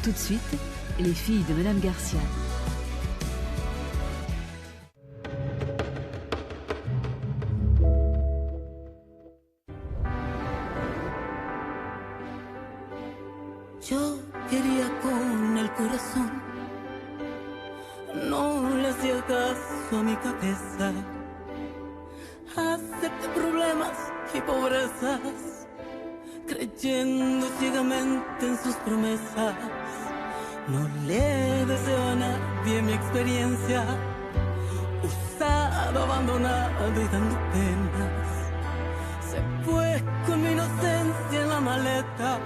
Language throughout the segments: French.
Tout de suite, les filles de Madame Garcia. Yo quería con el corazón, no le hacía caso a mi cabeza. Acepté problemas y pobrezas, creyendo ciegamente en sus promesas. No le deseo a nadie mi experiencia, usado, abandonado y dando penas. Se fue con mi inocencia en la maleta.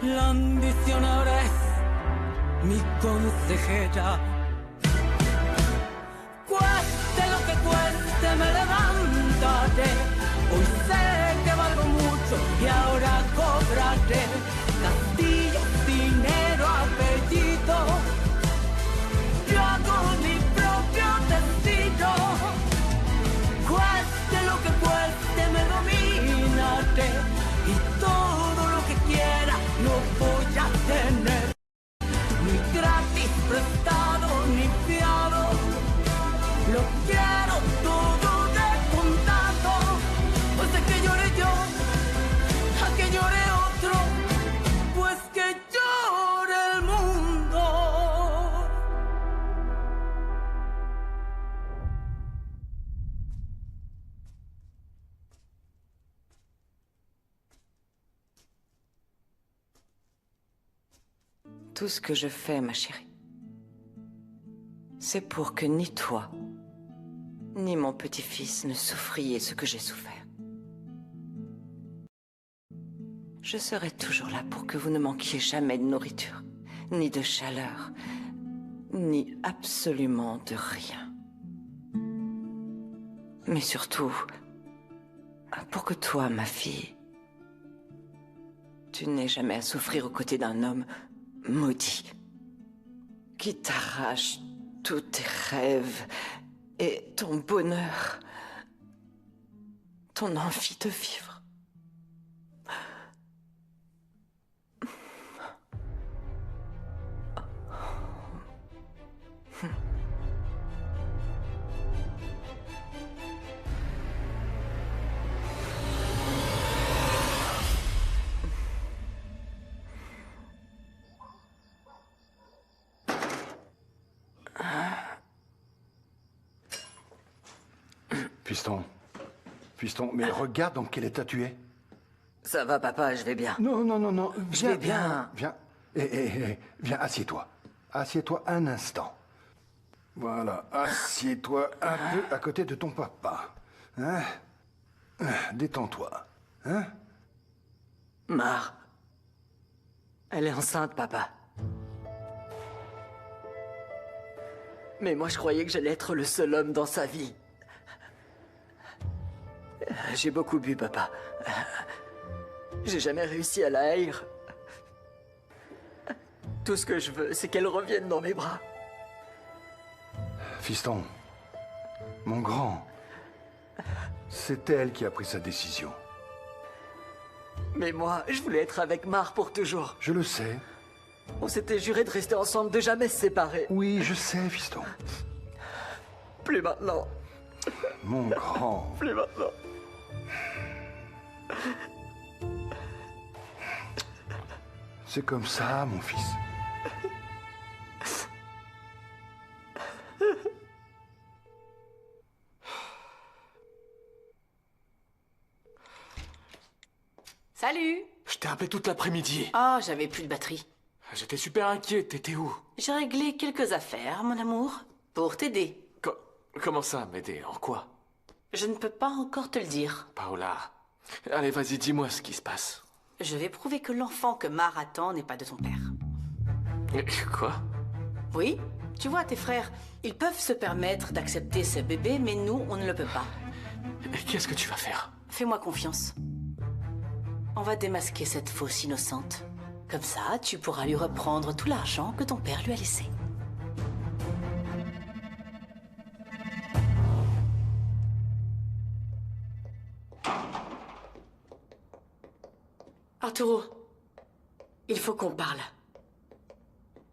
La ambición ahora es mi consejera. Cueste lo que cueste, me levantaré. Hoy sé que valgo mucho y ahora cobraré. Castillo, dinero, apellido. Yo hago mi propio destino. Cueste lo que cueste, me dominaré. Y todo lo que quiera no voy a tener. Ni gratis, prestado, ni fiado. Lo quiero todo de contado. Pues de que llore yo, a que llore otro. Pues que llore el mundo. Tout ce que je fais, ma chérie, c'est pour que ni toi, ni mon petit-fils ne souffriez ce que j'ai souffert. Je serai toujours là pour que vous ne manquiez jamais de nourriture, ni de chaleur, ni absolument de rien. Mais surtout, pour que toi, ma fille, tu n'aies jamais à souffrir aux côtés d'un homme maudit, qui t'arrache tous tes rêves et ton bonheur, ton envie de vivre. Fiston, mais regarde dans quel état tu es. Ça va, papa, je vais bien. Non, Je vais bien. Viens, viens, assieds-toi. Assieds-toi un instant. Voilà, assieds-toi un peu à côté de ton papa. Hein? Détends-toi. Hein? Mar, elle est enceinte, papa. Mais moi, je croyais que j'allais être le seul homme dans sa vie. J'ai beaucoup bu, papa. J'ai jamais réussi à la haïr. Tout ce que je veux, c'est qu'elle revienne dans mes bras. Fiston, mon grand, c'est elle qui a pris sa décision. Mais moi, je voulais être avec Mar pour toujours. Je le sais. On s'était juré de rester ensemble, de jamais se séparer. Oui, je sais, fiston. Plus maintenant. Mon grand. Plus maintenant. C'est comme ça, mon fils. Salut! Je t'ai appelé toute l'après-midi. Ah, j'avais plus de batterie. J'étais super inquiet, t'étais où? J'ai réglé quelques affaires, mon amour, pour t'aider. Comment ça, m'aider? En quoi? Je ne peux pas encore te le dire. Paola, allez, vas-y, dis-moi ce qui se passe. Je vais prouver que l'enfant que Mar attend n'est pas de ton père. Quoi? Oui, tu vois, tes frères, ils peuvent se permettre d'accepter ce bébé, mais nous, on ne le peut pas. Qu'est-ce que tu vas faire? Fais-moi confiance. On va démasquer cette fausse innocente. Comme ça, tu pourras lui reprendre tout l'argent que ton père lui a laissé. Arturo, il faut qu'on parle.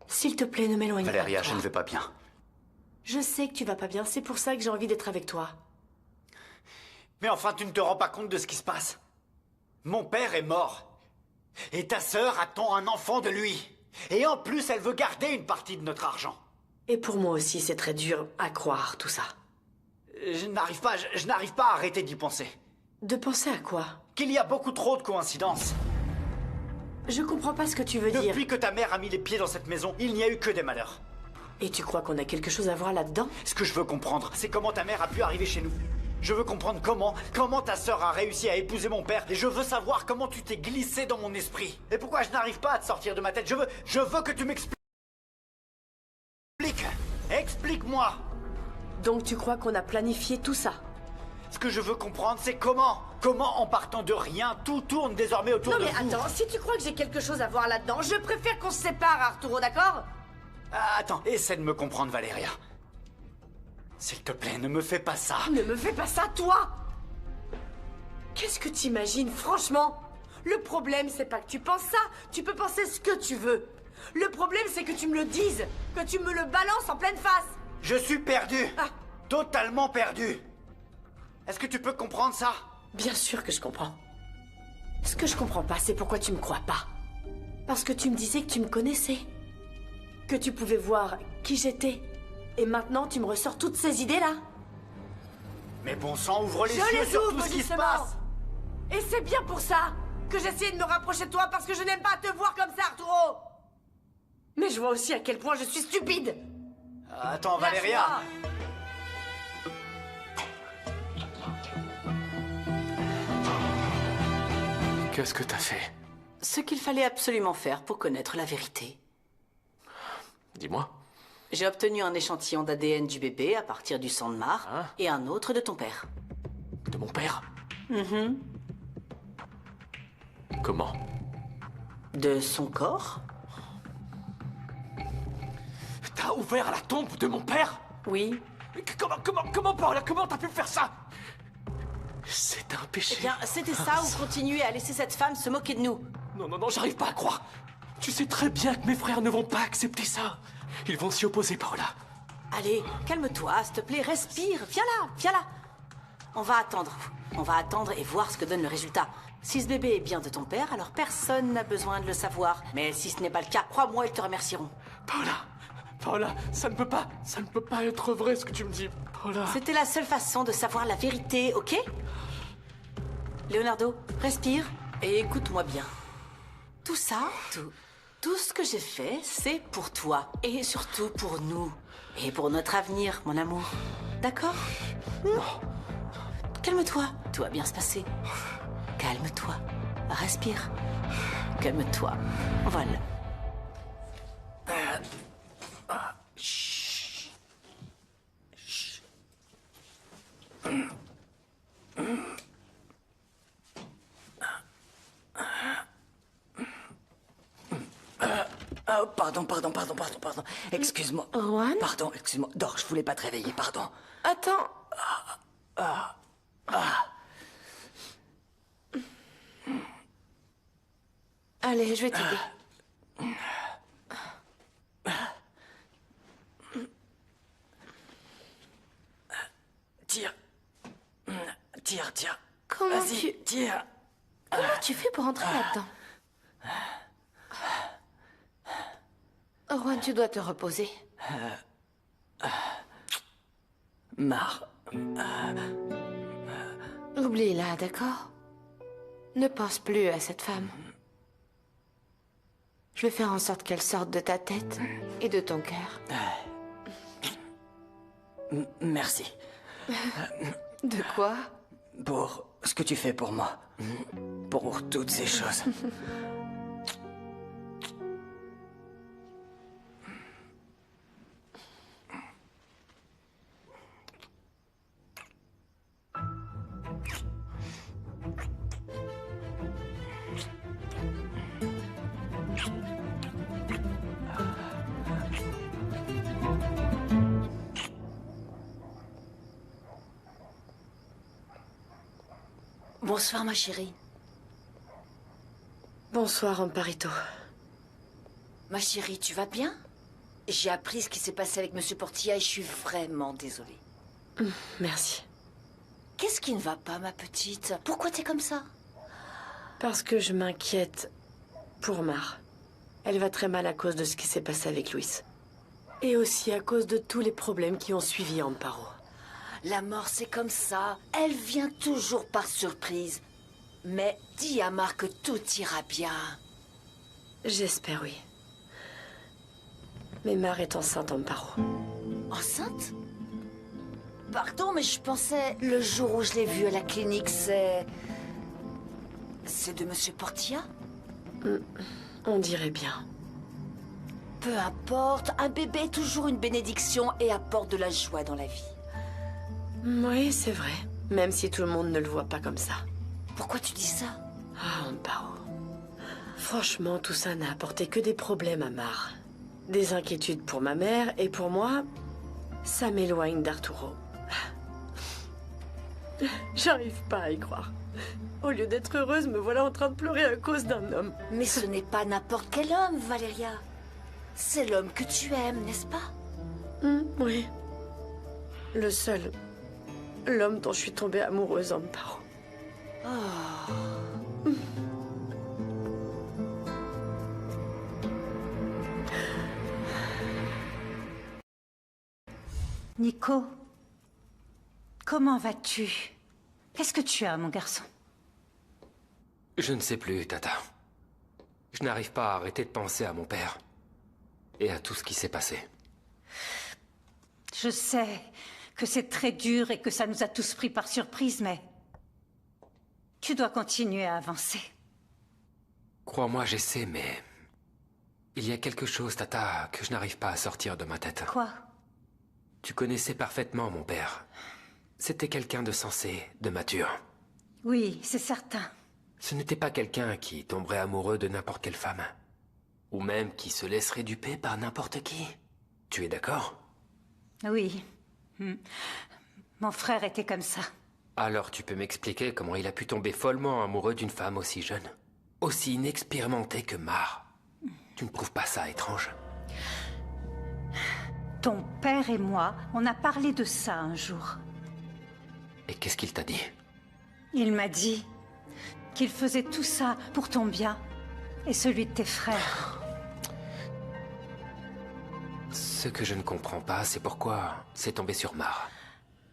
S'il te plaît, ne m'éloigne pas. Valéria, de toi. je ne vais pas bien. Je sais que tu vas pas bien, c'est pour ça que j'ai envie d'être avec toi. Mais enfin, tu ne te rends pas compte de ce qui se passe. Mon père est mort. Et ta sœur attend un enfant de lui. Et en plus, elle veut garder une partie de notre argent. Et pour moi aussi, c'est très dur à croire, tout ça. Je n'arrive pas à arrêter d'y penser. De penser à quoi? Qu'il y a beaucoup trop de coïncidences. Je comprends pas ce que tu veux dire. Depuis que ta mère a mis les pieds dans cette maison, il n'y a eu que des malheurs. Et tu crois qu'on a quelque chose à voir là-dedans? Ce que je veux comprendre, c'est comment ta mère a pu arriver chez nous. Je veux comprendre comment ta sœur a réussi à épouser mon père. Et je veux savoir comment tu t'es glissé dans mon esprit. Et pourquoi je n'arrive pas à te sortir de ma tête. Je veux que tu m'expliques. Explique-moi. Donc tu crois qu'on a planifié tout ça? Ce que je veux comprendre, c'est comment en partant de rien, tout tourne désormais autour Non de mais vous. attends, si tu crois que j'ai quelque chose à voir là-dedans, je préfère qu'on se sépare, Arturo, d'accord? Ah, attends, essaie de me comprendre, Valéria. S'il te plaît, ne me fais pas ça. Ne me fais pas ça, toi! Qu'est-ce que t'imagines, franchement? Le problème, c'est pas que tu penses ça. Tu peux penser ce que tu veux. Le problème, c'est que tu me le dises. Que tu me le balances en pleine face. Je suis perdu. Ah. Totalement perdu. Est-ce que tu peux comprendre ça? Bien sûr que je comprends. Ce que je comprends pas, c'est pourquoi tu me crois pas. Parce que tu me disais que tu me connaissais. Que tu pouvais voir qui j'étais. Et maintenant, tu me ressors toutes ces idées-là. Mais bon sang, ouvre les Je yeux les sur ouvre, tout ce qui se justement. passe. Et c'est bien pour ça que j'essaie de me rapprocher de toi parce que je n'aime pas te voir comme ça, Arturo. Mais je vois aussi à quel point je suis stupide. Attends, Valéria. Lâche-moi. Qu'est-ce que t'as fait? Ce qu'il fallait absolument faire pour connaître la vérité. Dis-moi. J'ai obtenu un échantillon d'ADN du bébé à partir du sang de Mar Hein? et un autre de ton père. De mon père? Mhm. Comment? De son corps? T'as ouvert la tombe de mon père? Oui. Comment, Paula? Comment t'as pu faire ça? C'est un péché. Eh bien, c'était ça ou continuer à laisser cette femme se moquer de nous. Non, j'arrive pas à croire. Tu sais très bien que mes frères ne vont pas accepter ça. Ils vont s'y opposer, Paula. Allez, calme-toi, s'il te plaît, respire. Viens là. On va attendre et voir ce que donne le résultat. Si ce bébé est bien de ton père, alors personne n'a besoin de le savoir. Mais si ce n'est pas le cas, crois-moi, ils te remercieront. Paula, ça ne peut pas être vrai ce que tu me dis, Paula. C'était la seule façon de savoir la vérité, ok? Leonardo, respire et écoute-moi bien. Tout ça, tout ce que j'ai fait, c'est pour toi. Et surtout pour nous. Et pour notre avenir, mon amour. D'accord? Non. Calme-toi, tout va bien se passer. Calme-toi. Respire. Calme-toi. Voilà. Oh, pardon. Excuse-moi. Juan? Pardon, excuse-moi. Dors, je voulais pas te réveiller, pardon. Attends. Allez, je vais t'aider. Tire. Comment Vas-y, tire. Comment tu fais pour entrer là-dedans? Juan, tu dois te reposer. Mar. Oublie-la, d'accord? Ne pense plus à cette femme. Je vais faire en sorte qu'elle sorte de ta tête et de ton cœur. Merci. De quoi? Pour ce que tu fais pour moi. Pour toutes ces choses. Bonsoir, ma chérie. Bonsoir, Amparito. Ma chérie, tu vas bien? j'ai appris ce qui s'est passé avec Monsieur Portilla et je suis vraiment désolée. Merci. Qu'est-ce qui ne va pas, ma petite? Pourquoi t'es comme ça? Parce que je m'inquiète pour Mar. Elle va très mal à cause de ce qui s'est passé avec Louis. Et aussi à cause de tous les problèmes qui ont suivi Amparo. La mort, c'est comme ça. Elle vient toujours par surprise. Mais dis à Mar que tout ira bien. J'espère, oui. Mais Mar est enceinte, Amparo. Enceinte? Pardon, mais je pensais, le jour où je l'ai vue à la clinique, c'est de Monsieur Portilla? On dirait bien. Peu importe, un bébé est toujours une bénédiction et apporte de la joie dans la vie. Oui, c'est vrai. Même si tout le monde ne le voit pas comme ça. Pourquoi tu dis ça? Ah, Amparo. Franchement, tout ça n'a apporté que des problèmes à Mar. Des inquiétudes pour ma mère et pour moi, ça m'éloigne d'Arturo. J'arrive pas à y croire. Au lieu d'être heureuse, me voilà en train de pleurer à cause d'un homme. Mais ce n'est pas n'importe quel homme, Valeria. C'est l'homme que tu aimes, n'est-ce pas? Oui. Le seul. L'homme dont je suis tombée amoureuse, Amparo. Nico, comment vas-tu? Qu'est-ce que tu as, mon garçon? Je ne sais plus, Tata. Je n'arrive pas à arrêter de penser à mon père. Et à tout ce qui s'est passé. Je sais que c'est très dur et que ça nous a tous pris par surprise, mais tu dois continuer à avancer. Crois-moi, j'essaie, mais... Il y a quelque chose, Tata, que je n'arrive pas à sortir de ma tête. Quoi? Tu connaissais parfaitement mon père. C'était quelqu'un de sensé, de mature. Oui, c'est certain. Ce n'était pas quelqu'un qui tomberait amoureux de n'importe quelle femme. Ou même qui se laisserait duper par n'importe qui. Tu es d'accord? Oui. Mon frère était comme ça. Alors tu peux m'expliquer comment il a pu tomber follement amoureux d'une femme aussi jeune? Aussi inexpérimentée que Mar? Tu ne trouves pas ça étrange? Ton père et moi, on a parlé de ça un jour. Et qu'est-ce qu'il t'a dit? Il m'a dit qu'il faisait tout ça pour ton bien et celui de tes frères. Ce que je ne comprends pas, c'est pourquoi c'est tombé sur Mar.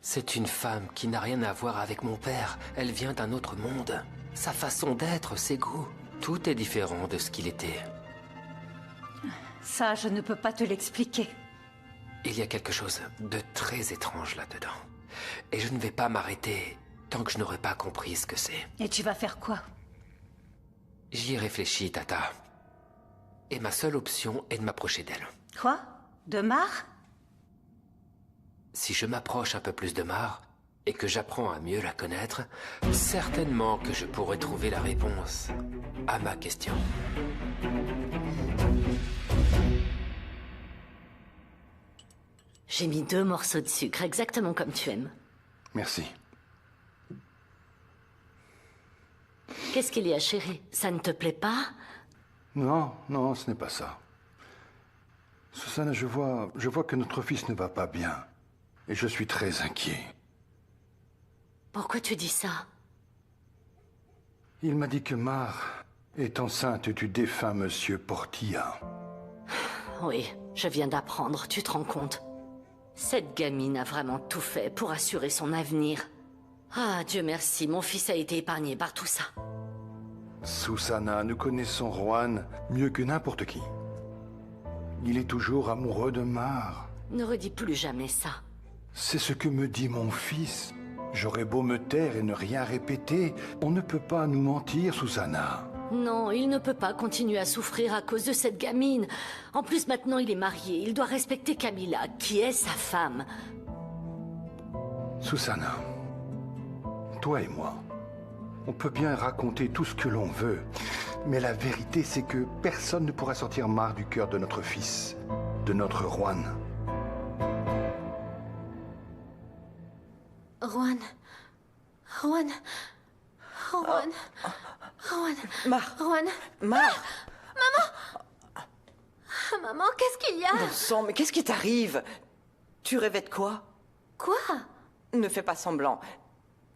C'est une femme qui n'a rien à voir avec mon père. Elle vient d'un autre monde. Sa façon d'être, ses goûts, tout est différent de ce qu'il était. Ça, je ne peux pas te l'expliquer. Il y a quelque chose de très étrange là-dedans. Et je ne vais pas m'arrêter tant que je n'aurai pas compris ce que c'est. Et tu vas faire quoi? J'y ai réfléchi, Tata. Et ma seule option est de m'approcher d'elle. Quoi? De Mar? Si je m'approche un peu plus de Mar, et que j'apprends à mieux la connaître, certainement que je pourrai trouver la réponse à ma question. J'ai mis 2 morceaux de sucre, exactement comme tu aimes. Merci. Qu'est-ce qu'il y a, chérie? Ça ne te plaît pas? Non, non, ce n'est pas ça. Susanna, je vois que notre fils ne va pas bien. Et je suis très inquiet. Pourquoi tu dis ça? Il m'a dit que Mar est enceinte du défunt monsieur Portilla. Oui, je viens d'apprendre, tu te rends compte? Cette gamine a vraiment tout fait pour assurer son avenir. Ah, Dieu merci, mon fils a été épargné par tout ça. Susanna, nous connaissons Juan mieux que n'importe qui. Il est toujours amoureux de Mar. Ne redis plus jamais ça. C'est ce que me dit mon fils. J'aurais beau me taire et ne rien répéter, on ne peut pas nous mentir, Susanna. Non, il ne peut pas continuer à souffrir à cause de cette gamine. En plus, maintenant, il est marié. Il doit respecter Camilla, qui est sa femme. Susanna, toi et moi, on peut bien raconter tout ce que l'on veut, mais la vérité, c'est que personne ne pourra sortir Mar du cœur de notre fils, de notre Juan. Juan. Juan. Juan. Juan. Mar. Juan. Mar. Maman. Maman, qu'est-ce qu'il y a? Bon sang, mais qu'est-ce qui t'arrive? Tu rêvais de quoi? Quoi? Ne fais pas semblant.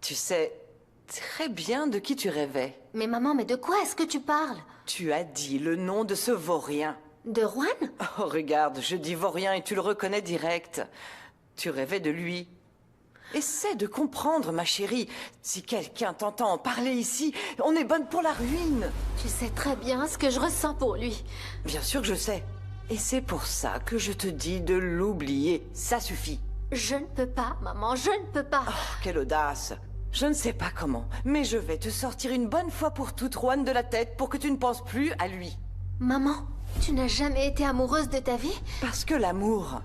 Tu sais très bien de qui tu rêvais. Mais maman, mais de quoi est-ce que tu parles? Tu as dit le nom de ce vaurien. De Juan? Oh, regarde, je dis vaurien et tu le reconnais direct. Tu rêvais de lui. Essaie de comprendre, ma chérie. Si quelqu'un t'entend en parler ici, on est bonne pour la ruine. Tu sais très bien ce que je ressens pour lui. Bien sûr que je sais. Et c'est pour ça que je te dis de l'oublier. Ça suffit. Je ne peux pas, maman, je ne peux pas. Oh, quelle audace. Je ne sais pas comment, mais je vais te sortir une bonne fois pour toutes Juan de la tête pour que tu ne penses plus à lui. Maman, tu n'as jamais été amoureuse de ta vie? Parce que l'amour,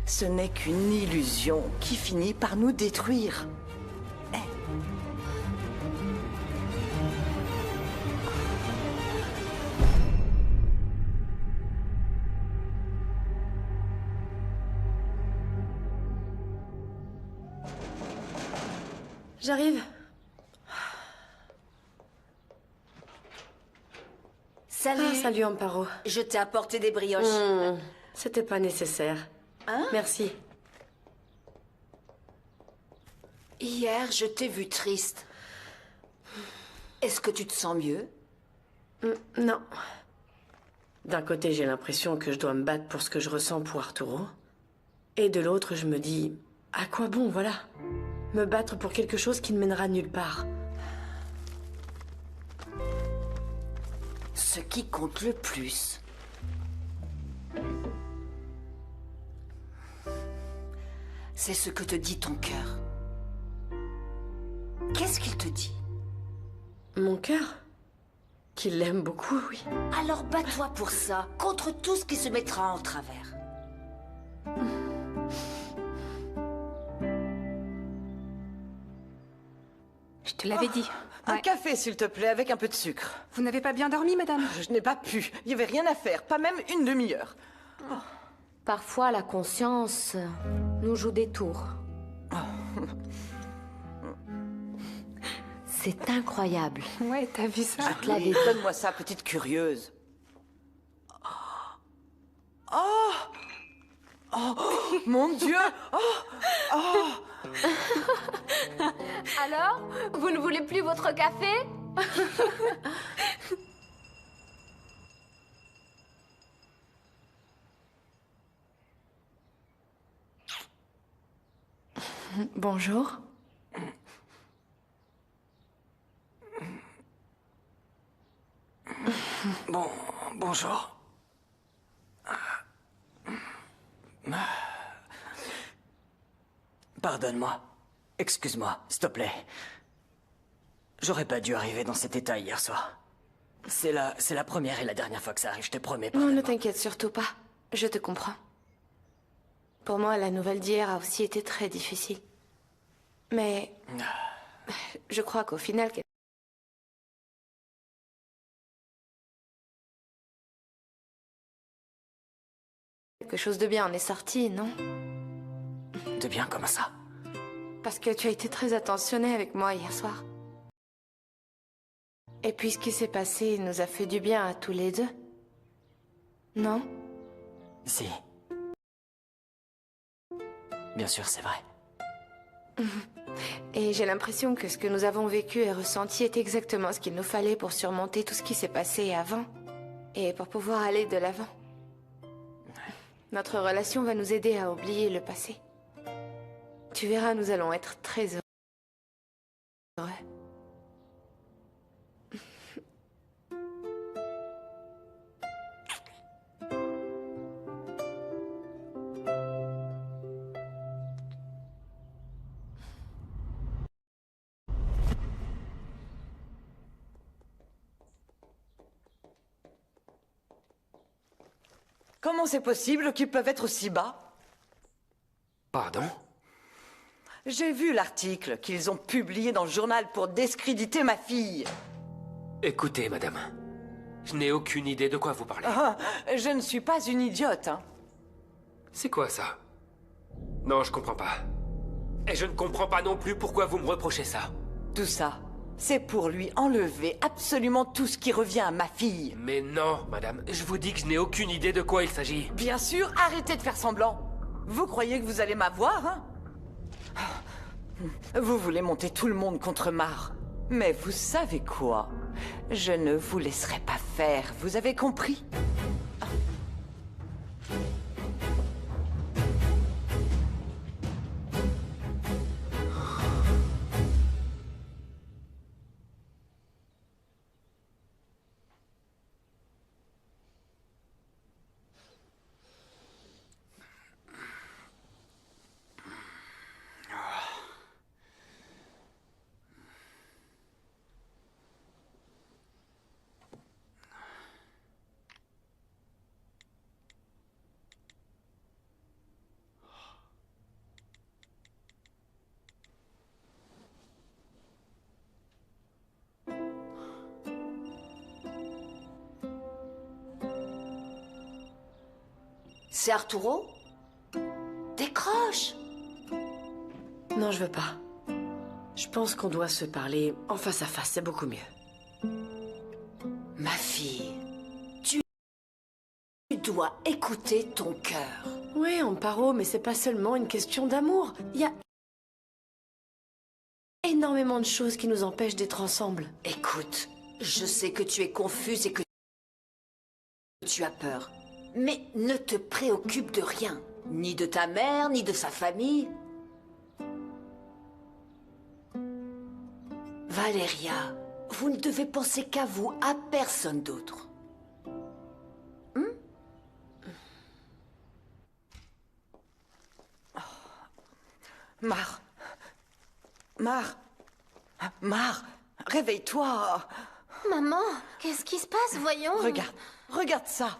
ce n'est qu'une illusion qui finit par nous détruire. J'arrive. Salut. Ah, salut Amparo. Je t'ai apporté des brioches. C'était pas nécessaire. Hein? Merci. Hier, je t'ai vu triste. Est-ce que tu te sens mieux? Non. D'un côté, j'ai l'impression que je dois me battre pour ce que je ressens pour Arturo. Et de l'autre, je me dis, à quoi bon, voilà? Me battre pour quelque chose qui ne mènera nulle part. Ce qui compte le plus, c'est ce que te dit ton cœur. Qu'est-ce qu'il te dit? Mon cœur? Qu'il l'aime beaucoup, oui. Alors bats-toi pour ça, contre tout ce qui se mettra en travers. Je te l'avais dit. Un café, s'il te plaît, avec un peu de sucre. Vous n'avez pas bien dormi, madame? Je n'ai pas pu. Il n'y avait rien à faire, pas même une demi-heure. Parfois, la conscience nous joue des tours. C'est incroyable. Ouais, t'as vu ça? Je te l'avais dit. Donne-moi ça, petite curieuse. Oh! Oh! Mon Dieu! Oh! Oh! Alors, vous ne voulez plus votre café? Bonjour. Bonjour. Pardonne-moi. Excuse-moi, s'il te plaît. J'aurais pas dû arriver dans cet état hier soir. C'est la première et la dernière fois que ça arrive, je te promets. Non, ne t'inquiète surtout pas. Je te comprends. Pour moi, la nouvelle d'hier a aussi été très difficile. Mais je crois qu'au final, quelque chose de bien en est sorti, non? De bien, comment ça? Parce que tu as été très attentionné avec moi hier soir. Et puis ce qui s'est passé nous a fait du bien à tous les deux. Non? Si. Bien sûr, c'est vrai. Et j'ai l'impression que ce que nous avons vécu et ressenti est exactement ce qu'il nous fallait pour surmonter tout ce qui s'est passé avant. Et pour pouvoir aller de l'avant. Notre relation va nous aider à oublier le passé. Tu verras, nous allons être très heureux. Comment c'est possible qu'ils peuvent être aussi bas? Pardon? J'ai vu l'article qu'ils ont publié dans le journal pour discréditer ma fille. Écoutez, madame. Je n'ai aucune idée de quoi vous parlez. Ah, je ne suis pas une idiote, hein. C'est quoi ça? Non, je comprends pas. Et je ne comprends pas non plus pourquoi vous me reprochez ça. Tout ça, C'est pour lui enlever absolument tout ce qui revient à ma fille. Mais non, madame, je vous dis que je n'ai aucune idée de quoi il s'agit. Bien sûr, arrêtez de faire semblant. Vous croyez que vous allez m'avoir, hein? Vous voulez monter tout le monde contre Mar. Mais vous savez quoi? Je ne vous laisserai pas faire, vous avez compris? C'est Arturo? Décroche! Non, je veux pas. Je pense qu'on doit se parler en face à face, c'est beaucoup mieux. Ma fille, tu dois écouter ton cœur. Oui, Amparo, mais c'est pas seulement une question d'amour. Il y a énormément de choses qui nous empêchent d'être ensemble. Écoute, je sais que tu es confuse et que tu as peur. Mais ne te préoccupe de rien. Ni de ta mère, ni de sa famille. Valeria, vous ne devez penser qu'à vous, à personne d'autre. Mar, réveille-toi. Maman, qu'est-ce qui se passe, voyons? Regarde ça.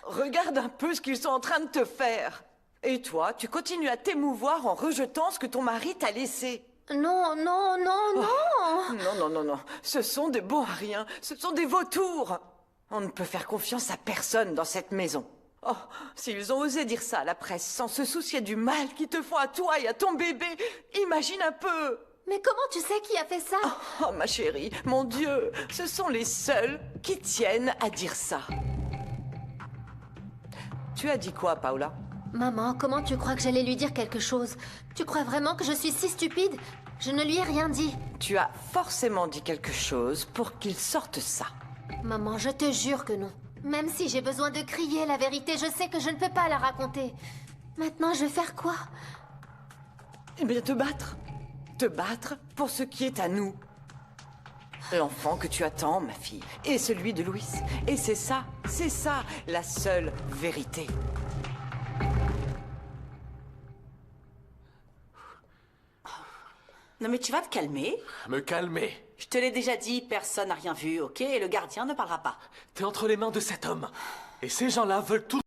Regarde un peu ce qu'ils sont en train de te faire. Et toi, tu continues à t'émouvoir en rejetant ce que ton mari t'a laissé. Non. Non. Ce sont des bons à rien. Ce sont des vautours. On ne peut faire confiance à personne dans cette maison. Oh, s'ils ont osé dire ça à la presse sans se soucier du mal qu'ils te font à toi et à ton bébé, imagine un peu. Mais comment tu sais qui a fait ça? Oh, ma chérie, mon Dieu, ce sont les seuls qui tiennent à dire ça. Tu as dit quoi, Paula? Maman, comment tu crois que j'allais lui dire quelque chose? Tu crois vraiment que je suis si stupide? Je ne lui ai rien dit. Tu as forcément dit quelque chose pour qu'il sorte ça. Maman, je te jure que non. Même si j'ai besoin de crier la vérité, je sais que je ne peux pas la raconter. Maintenant, je vais faire quoi? Eh bien, te battre. Te battre pour ce qui est à nous. L'enfant que tu attends, ma fille, et celui de Louis. Et c'est ça, la seule vérité. Non mais tu vas te calmer. Me calmer. Je te l'ai déjà dit, personne n'a rien vu, ok? Et le gardien ne parlera pas. T'es entre les mains de cet homme. Et ces gens-là veulent tout